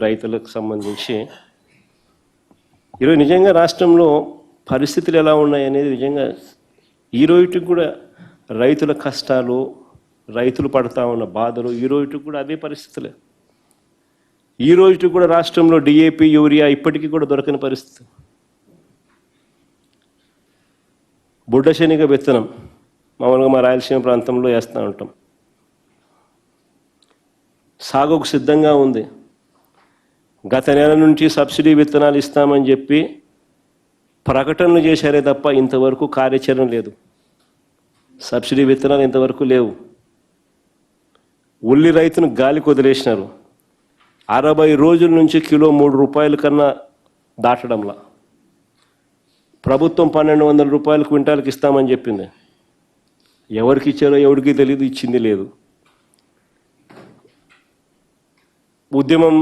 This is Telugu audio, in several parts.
రైతులకు సంబంధించి ఈరోజు నిజంగా రాష్ట్రంలో పరిస్థితులు ఎలా ఉన్నాయనేది నిజంగా ఈ రోజుకి కూడా రైతుల కష్టాలు, రైతులు పడతా ఉన్న బాధలు ఈ రోజుకి కూడా అదే పరిస్థితులే. ఈ రోజుకి కూడా రాష్ట్రంలో డిఏపి, యూరియా ఇప్పటికీ కూడా దొరకని పరిస్థితి. బుడ్డశనిగ విత్తనం మామూలుగా మా రాయలసీమ ప్రాంతంలో వేస్తూ ఉంటాం. సాగుకు సిద్ధంగా ఉంది. గత నెల నుంచి సబ్సిడీ విత్తనాలు ఇస్తామని చెప్పి ప్రకటనలు చేశారే తప్ప ఇంతవరకు కార్యాచరణ లేదు. సబ్సిడీ విత్తనాలు ఇంతవరకు లేవు. ఉల్లి రైతును గాలికి వదిలేసినారు. 60 రోజుల నుంచి కిలో 3 రూపాయల కన్నా దాటడంలా. ప్రభుత్వం 1200 రూపాయలు క్వింటాల్కి ఇస్తామని చెప్పింది. ఎవరికి ఇచ్చారో ఎవరికి తెలియదు, ఇచ్చింది లేదు. ఉద్యమం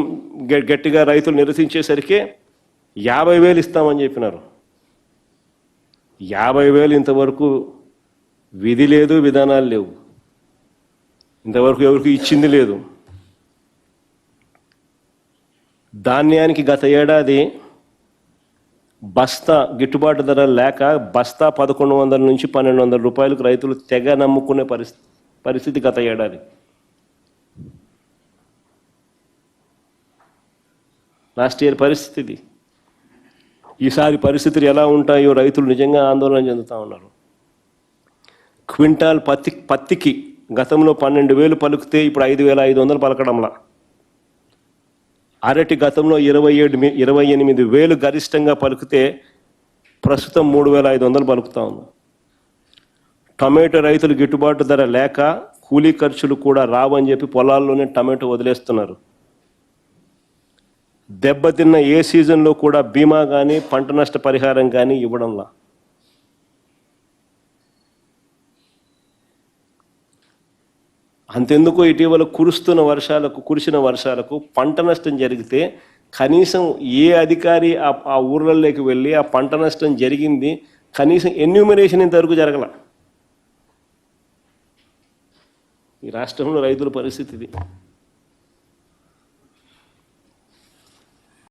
గట్టిగా రైతులు నిరసించేసరికి 50,000 ఇస్తామని చెప్పినారు. 50,000 ఇంతవరకు విధి లేదు, విధానాలు లేవు. ఇంతవరకు ఎవరికి ఇచ్చింది లేదు. ధాన్యానికి గత ఏడాది బస్తా గిట్టుబాటు ధర లేక బస్తా 1100 నుంచి 1200 రూపాయలకు రైతులు తెగ నమ్ముకునే పరిస్థితి గత ఏడాది. లాస్ట్ ఇయర్ పరిస్థితి. ఈసారి పరిస్థితులు ఎలా ఉంటాయో రైతులు నిజంగా ఆందోళన చెందుతూ ఉన్నారు. క్వింటాల్ పత్తికి గతంలో 12,000 పలికితే ఇప్పుడు 5,500 పలకడంలా. అరటి గతంలో 28,000 గరిష్టంగా పలికితే ప్రస్తుతం 3,500 పలుకుతా ఉంది. టమాటో రైతులు గిట్టుబాటు ధర లేక కూలీ ఖర్చులు కూడా రావని చెప్పి పొలాల్లోనే టమాటో వదిలేస్తున్నారు. దెబ్బతిన్న ఏ సీజన్లో కూడా బీమా కానీ పంట నష్ట పరిహారం కానీ ఇవ్వడంలా. అంతెందుకు ఇటీవల కురిసిన వర్షాలకు పంట నష్టం జరిగితే కనీసం ఏ అధికారి ఆ ఊర్లలోకి వెళ్ళి ఆ పంట నష్టం జరిగింది కనీసం ఎన్యూమరేషన్ ఇంతవరకు జరగల. ఈ రాష్ట్రంలో రైతుల పరిస్థితి ఇది.